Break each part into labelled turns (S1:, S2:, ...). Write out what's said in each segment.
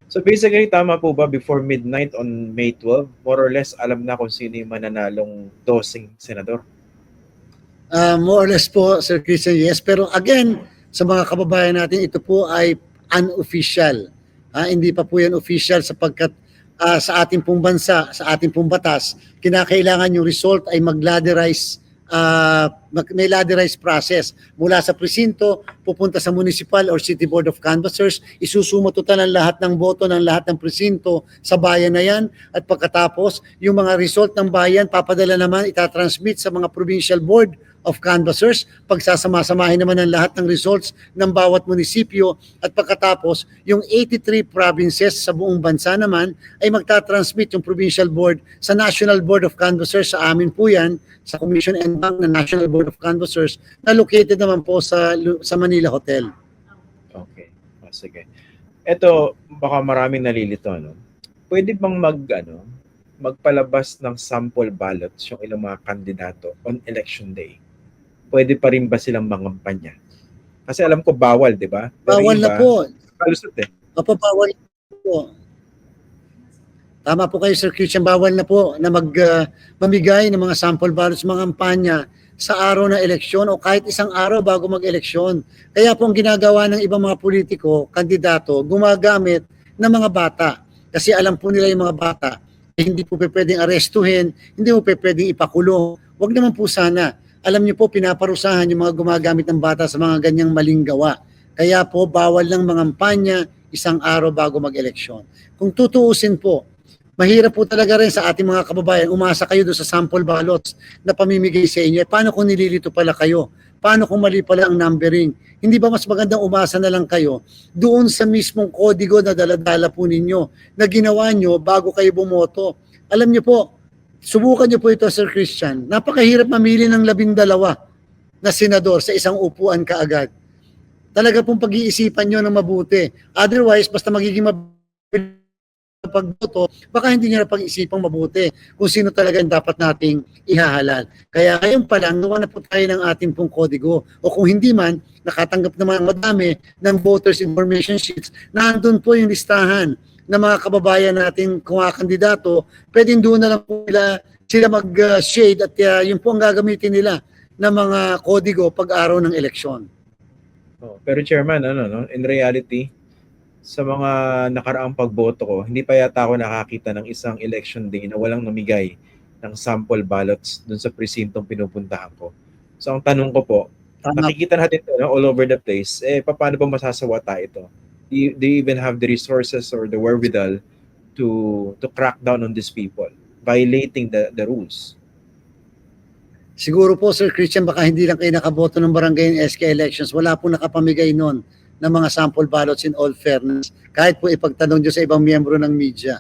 S1: So basically, tama po ba before midnight on May 12, more or less alam na kung sino yung mananalong dosing senador?
S2: More or less po, Sir Christian, yes. Pero again, sa mga kababayan natin, ito po ay unofficial. Hindi pa po yan official sapagkat sa ating pong bansa, sa ating pong batas, kinakailangan yung result ay mag-laderize, may ladderized process. Mula sa presinto, pupunta sa municipal or city board of canvassers, isusumo total ang lahat ng boto ng lahat ng presinto sa bayan na yan. At pagkatapos, yung mga result ng bayan, papadala naman, itatransmit sa mga provincial board of canvassers, pagsasama-samahin naman ng lahat ng results ng bawat munisipyo at pagkatapos yung 83 provinces sa buong bansa naman ay magtatransmit yung provincial board sa National Board of Canvassers. Sa amin po yan, sa Commission and Bank na National Board of Canvassers na located naman po sa Manila Hotel.
S1: Okay. Sige. Ito, baka maraming nalilito, no? Pwede bang magpalabas ng sample ballots yung ilang mga kandidato on election day? Pwede pa rin ba silang mangampanya? Kasi alam ko bawal, di ba?
S2: Bawal na po.
S1: Kalusot eh.
S2: Opo, bawal po. Tama po kayo, Sir Christian, bawal na po na mamigay ng mga sample ballots, mga kampanya sa araw ng eleksyon o kahit isang araw bago mag-eleksyon. Kaya po ang ginagawa ng ibang mga politiko, kandidato, gumagamit ng mga bata. Kasi alam po nila yung mga bata, hindi po pwedeng arestuhin, hindi po pwedeng ipakulong. Huwag naman po sana. Alam niyo po, pinaparusahan yung mga gumagamit ng bata sa mga ganyang maling gawa. Kaya po, bawal lang mangampanya isang araw bago mag-eleksyon. Kung tutuusin po, mahirap po talaga rin sa ating mga kababayan, umasa kayo doon sa sample ballots na pamimigay sa inyo. Paano kung nililito pala kayo? Paano kung mali pala ang numbering? Hindi ba mas magandang umasa na lang kayo doon sa mismong kodigo na daladala po ninyo na ginawa nyo bago kayo bumoto? Alam niyo po, subukan niyo po ito, Sir Christian. Napakahirap mamili ng 12 na senador sa isang upuan kaagad. Talaga pong pag-iisipan nyo ng mabuti. Otherwise, basta magiging pagboto, baka hindi nyo na pag-isipang mabuti kung sino talaga yung dapat nating ihahalal. Kaya ngayon pa lang, nawa na po tayo ng ating pong kodigo. O kung hindi man, nakatanggap naman madami ng voters information sheets, nandun po yung listahan ng mga kababayan natin kung kandidato, pwedeng doon na lang po sila mag-shade at yun po ang gagamitin nila ng mga kodigo pag-araw ng eleksyon.
S1: Pero Chairman, in reality, sa mga nakaraang pagboto ko, hindi pa yata ako nakakita ng isang election day na walang namigay ng sample ballots dun sa presintong pinupuntahan ko. So ang tanong ko po, nakikita natin ito all over the place, paano ba masasawa tayo ito? Do you even have the resources or the wherewithal to crack down on these people violating the rules?
S2: Siguro po, Sir Christian, baka hindi lang kayo nakaboto ng barangay and SK elections. Wala po nakapamigay noon ng mga sample ballots in all fairness. Kahit po ipagtanong nyo sa ibang miyembro ng media.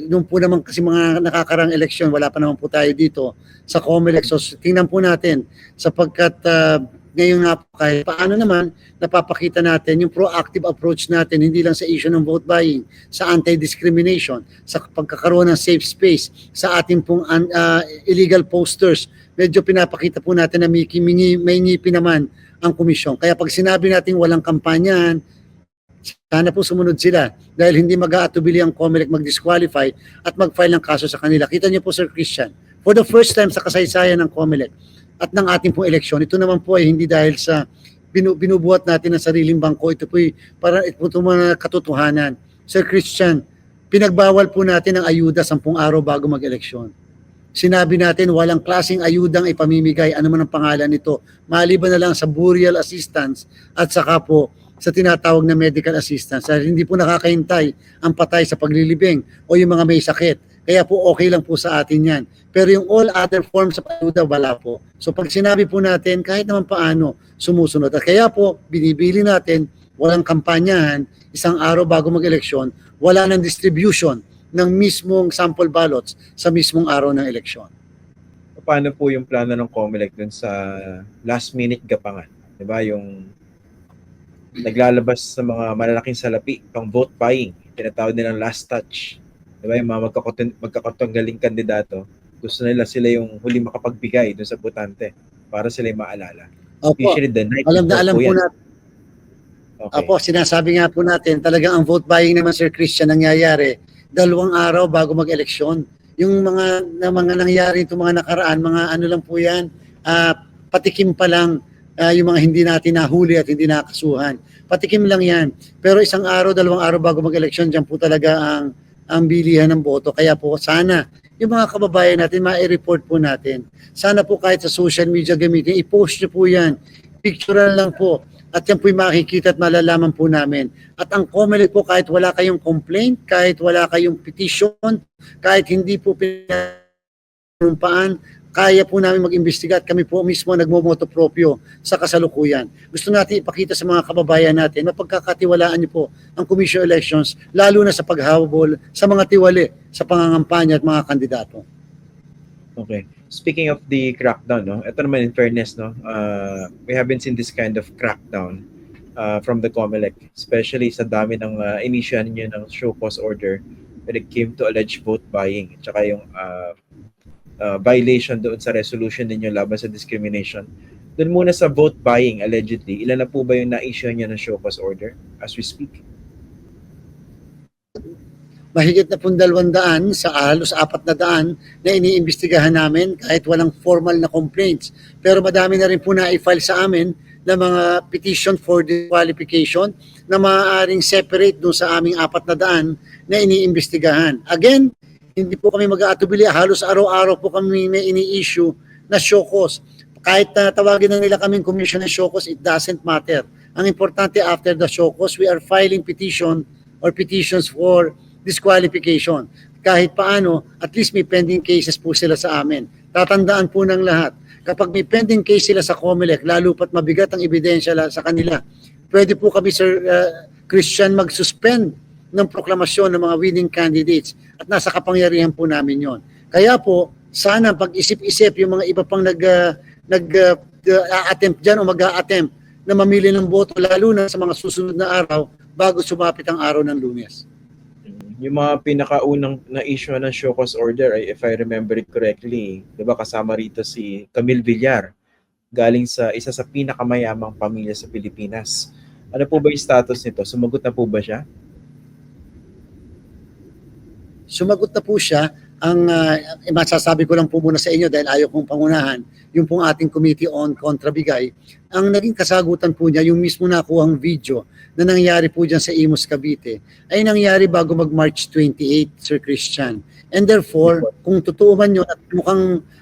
S2: Nung po naman kasi mga nakakarang eleksyon, wala pa naman po tayo dito sa COMELEC. So tingnan po natin sapagkat ngayon nga po kahit paano naman napapakita natin yung proactive approach natin hindi lang sa issue ng vote buying, sa anti-discrimination, sa pagkakaroon ng safe space, sa ating pong illegal posters. Medyo pinapakita po natin na may ngipin naman ang komisyon. Kaya pag sinabi natin walang kampanyahan, sana po sumunod sila dahil hindi mag-aatubili ang COMELEC mag-disqualify at mag-file ng kaso sa kanila. Kita niyo po, Sir Christian, for the first time sa kasaysayan ng COMELEC at ng ating pong eleksyon, ito naman po ay hindi dahil sa binubuhat natin ng sariling bangko, ito po ay para ito mga katotohanan. Sir Christian, pinagbawal po natin ang ayuda 10 araw bago mag-eleksyon. Sinabi natin walang klaseng ayudang ipamimigay, ano man ang pangalan nito, maliban na lang sa burial assistance at saka po sa tinatawag na medical assistance. Hindi po nakakahintay ang patay sa paglilibing o yung mga may sakit. Kaya po okay lang po sa atin yan. Pero yung all other forms of ayuda, wala po. So pag sinabi po natin, kahit naman paano, sumusunod. At kaya po, binibili natin, walang kampanyahan, isang araw bago mag-eleksyon, wala ng distribution ng mismong sample ballots sa mismong araw ng eleksyon.
S1: Paano po yung plano ng COMELEC dun sa last minute gapangan? Diba yung naglalabas sa mga malalaking salapi pang vote buying, tinatawag nilang last touch. Diba yung mga magkakatanggaling kandidato, gusto nila sila yung huli makapagbigay dun sa botante para sila yung maalala.
S2: Opo,
S1: Especially the night
S2: alam na alam po natin.
S1: Okay.
S2: Opo, sinasabi nga po natin, talagang ang vote buying naman, Sir Christian, nangyayari 2 araw bago mag-eleksyon. Yung mga nangyari itong mga nakaraan, mga ano lang po yan, patikim pa lang, yung mga hindi natin nahuli at hindi nakasuhan. Patikim lang yan. Pero 1 araw, 2 araw bago mag-eleksyon, dyan po talaga ang bilihan ng boto. Kaya po sana, yung mga kababayan natin, ma-report po natin. Sana po kahit sa social media gamitin, i-post nyo po yan. Picturean lang po. At yan po'y makikita at malalaman po namin. At ang COMELEC po, kahit wala kayong complaint, kahit wala kayong petition, kahit hindi po pinarumpaan, kaya po namin mag-imbestiga at kami po mismo nagmomoto proprio sa kasalukuyan. Gusto natin ipakita sa mga kababayan natin, mapagkakatiwalaan niyo po ang Commission Elections, lalo na sa paghabol sa mga tiwali sa pangangampanya at mga kandidato.
S1: Okay. Speaking of the crackdown, no, ito naman in fairness, no, we haven't seen this kind of crackdown from the COMELEC, especially sa dami ng initian niyo ng show cause order when it came to alleged vote buying, tsaka yung violation doon sa resolution ninyo laban sa discrimination. Doon muna sa vote buying, allegedly, ilan na po ba yung na-issue niyo ng show cause order as we speak?
S2: Mahigit na pong 200 sa halos 400 na iniimbestigahan namin kahit walang formal na complaints. Pero madami na rin po na-i-file sa amin na mga petition for disqualification na maaaring separate doon sa aming 400 na iniimbestigahan. Again, hindi po kami mag-aatubili. Halos araw-araw po kami may ini-issue na show cause. Kahit tawagin na nila kaming commission ng show cause, it doesn't matter. Ang importante after the show cause, we are filing petition or petitions for disqualification. Kahit paano, at least may pending cases po sila sa amin. Tatandaan po ng lahat, kapag may pending case sila sa COMELEC, lalo pat mabigat ang ebidensya sa kanila, pwede po kami, Sir Christian, mag-suspend ng proklamasyon ng mga winning candidates at nasa kapangyarihan po namin yon. Kaya po, sana pag-isip-isip yung mga iba pang nag-attempt dyan o mag-a-attempt na mamili ng boto, lalo na sa mga susunod na araw bago sumapit ang araw ng Lunes.
S1: Yung mga pinakaunang na-issue ng show cause order ay, if I remember it correctly, di ba kasama rito si Camille Villar, galing sa isa sa pinakamayamang pamilya sa Pilipinas. Ano po ba yung status nito? Sumagot na po ba siya?
S2: Sumagot na po siya. Ang masasabi ko lang po muna sa inyo dahil ayaw kong pangunahan, yung pong ating Committee on Kontrabigay, ang naging kasagutan po niya, yung mismo nakuhang video na nangyari po dyan sa Imus, Cavite, ay nangyari bago mag-March 28, Sir Christian. And therefore, kung totoo man yun, at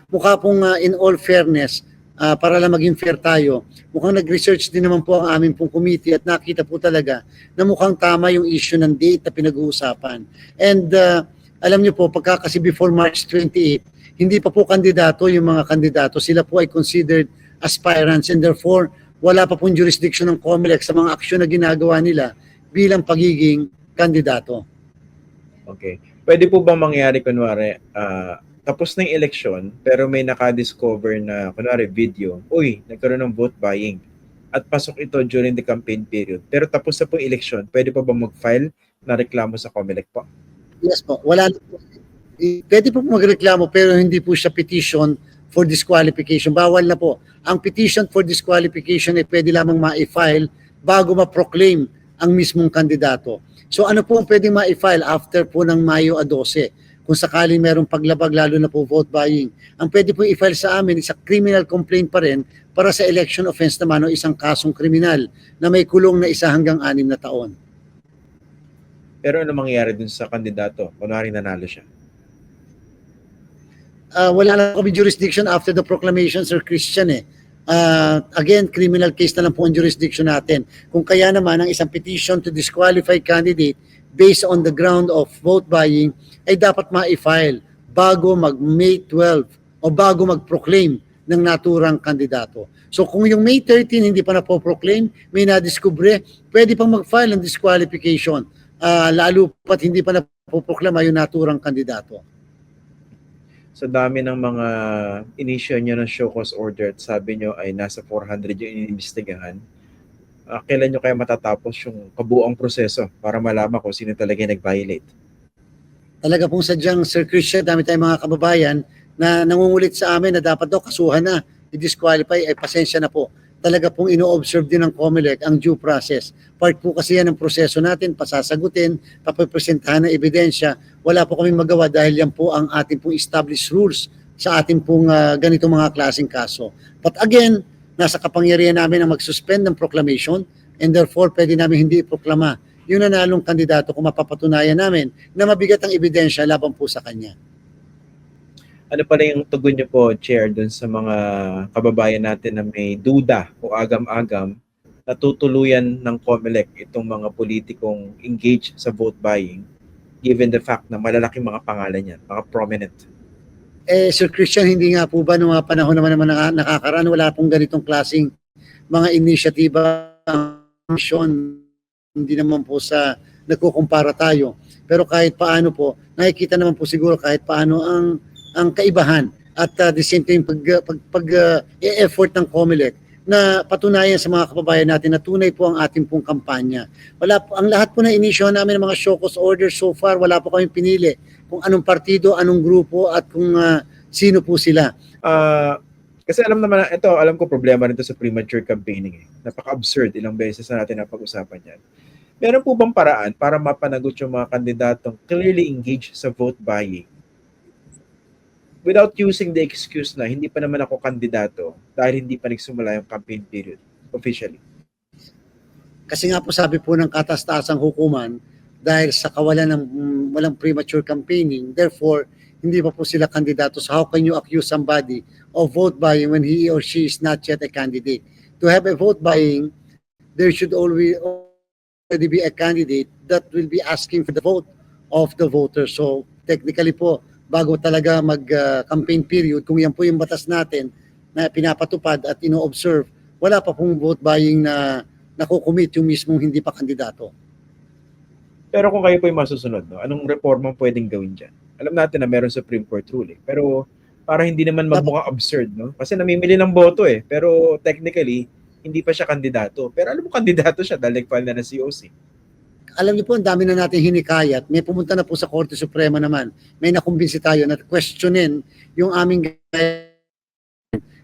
S2: mukha pong in all fairness, para lang maging fair tayo, mukhang nag-research din naman po ang aming pong committee at nakita po talaga na mukhang tama yung issue ng date na pinag-uusapan. And alam niyo po, pagka kasi before March 28, hindi pa po kandidato yung mga kandidato. Sila po ay considered aspirants and therefore, wala pa pong jurisdiction ng COMELEC sa mga aksyon na ginagawa nila bilang pagiging kandidato.
S1: Okay. Pwede po bang mangyari, kunwari, tapos na yung election, pero may nakadiscover na, kunwari, video, uy, nagkaroon ng vote buying, at pasok ito during the campaign period, pero tapos na po yung election, pwede pa bang mag-file na reklamo sa COMELEC po?
S2: Yes po, wala na po. Pwede po magreklamo pero hindi po siya petition for disqualification. Bawal na po. Ang petition for disqualification ay pwede lamang ma-file bago ma-proclaim ang mismong kandidato. So ano po ang pwedeng ma-file after po ng Mayo 12? Kung sakaling merong paglabag, lalo na po vote buying. Ang pwede po i-file sa amin is a criminal complaint pa rin para sa election offense naman o isang kasong kriminal na may kulong na 1 hanggang 6 na taon.
S1: Pero ano mangyayari dun sa kandidato? Kunwari nanalo siya.
S2: Wala na kami jurisdiction after the proclamation, Sir Christian eh. Again, criminal case na lang po ang jurisdiction natin. Kung kaya naman ang isang petition to disqualify candidate based on the ground of vote buying ay dapat ma-file bago mag-May 12 o bago mag-proclaim ng naturang kandidato. So kung yung May 13 hindi pa na-proclaim, may na-discover, pwede pang mag-file ng disqualification. Lalo pat hindi pa napoproklama yung naturang kandidato.
S1: Sa dami ng mga initial nyo ng show cause order at sabi nyo ay nasa 400 yung iniimbestigahan, kailan nyo kaya matatapos yung kabuong proseso para malaman kung sino talaga yung nag-violate?
S2: Talaga pong sadyang, Sir Christian, dami tayong mga kababayan na nangungulit sa amin na dapat daw kasuhan na, i-disqualify, ay pasensya na po. talaga pong ino-observe din ng COMELEC ang due process. Part po kasi yan ng proseso natin, pasasagutin, papipresentahan ng ebidensya. Wala po kaming magawa dahil yan po ang ating pong established rules sa ating pong ganitong mga klaseng kaso. But again, nasa kapangyarihan namin ang mag-suspend ng proclamation and therefore pwede namin hindi iproklama yung nanalong kandidato kung mapapatunayan namin na mabigat ang ebidensya laban po sa kanya.
S1: Ano pala yung tugon niyo po, Chair, dun sa mga kababayan natin na may duda o agam-agam na tutuluyan ng COMELEC itong mga politikong engaged sa vote buying given the fact na malalaking mga pangalan yan, mga prominent?
S2: Sir Christian, hindi nga po ba noong mga panahon naman nakakaraan, wala pong ganitong klaseng mga inisyatiba, mission, hindi naman po sa nagkukumpara tayo. Pero kahit paano po, nakikita naman po siguro kahit paano ang kaibahan at the same time effort ng COMELEC na patunayan sa mga kababayan natin na tunay po ang ating pong kampanya. Wala po, ang lahat po na inisyo namin ng mga show cause orders so far, wala po kaming pinili kung anong partido, anong grupo at kung sino po sila.
S1: Kasi alam ko problema rin to sa premature campaigning. Napaka-absurd, ilang beses na natin napag-usapan yan. Meron po bang paraan para mapanagot yung mga kandidatong clearly engaged sa vote buying without using the excuse na hindi pa naman ako kandidato dahil hindi pa nagsimula yung campaign period officially?
S2: Kasi nga po sabi po ng katas-taasang hukuman, dahil sa kawalan ng walang premature campaigning, therefore, hindi pa po sila kandidato. So how can you accuse somebody of vote buying when he or she is not yet a candidate? To have a vote buying, there should already be a candidate that will be asking for the vote of the voters. So technically po, bago talaga mag-campaign period, kung yan po yung batas natin na pinapatupad at ino-observe, wala pa pong vote buying na nakukumit yung mismong hindi pa kandidato.
S1: Pero kung kayo po yung masusunod, no, anong reforma pwedeng gawin dyan? Alam natin na meron Supreme Court ruling, pero para hindi naman magmukhang absurd, no? Kasi namimili ng boto pero technically, hindi pa siya kandidato. Pero alam mo, kandidato siya dahil nag-file na ng COC.
S2: Alam niyo po, ang dami na natin hinikayat. May pumunta na po sa Korte Suprema naman. May nakumbinsi tayo na questionin yung aming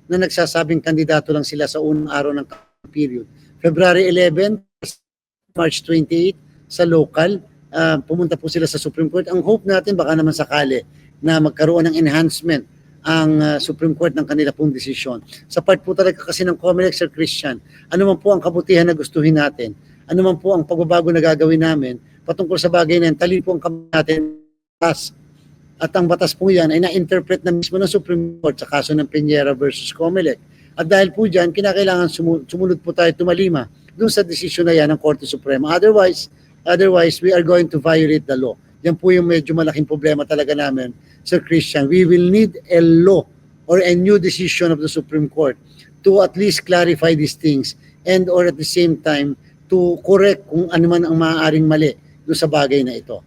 S2: na nagsasabing kandidato lang sila sa unang araw ng period. February 11, March 28, sa local, pumunta po sila sa Supreme Court. Ang hope natin baka naman sakali na magkaroon ng enhancement ang Supreme Court ng kanila pong desisyon. Sa part po talaga kasi ng COMELEC, Sir Christian, ano man po ang kabutihan na gustuhin natin, ano man po ang pagbabago na gagawin namin, patungkol sa bagay na yan, tali po ang kamay natin batas. At ang batas po yan ay na-interpret na mismo ng Supreme Court sa kaso ng Peñera versus COMELEC. At dahil po dyan, kinakailangan sumunod po tayo tumalima dun sa desisyon na yan ng Korte Suprema. Otherwise, we are going to violate the law. Yan po yung medyo malaking problema talaga namin, Sir Christian. We will need a law or a new decision of the Supreme Court to at least clarify these things and or at the same time to correct kung ano man ang maaaring mali doon sa bagay na ito.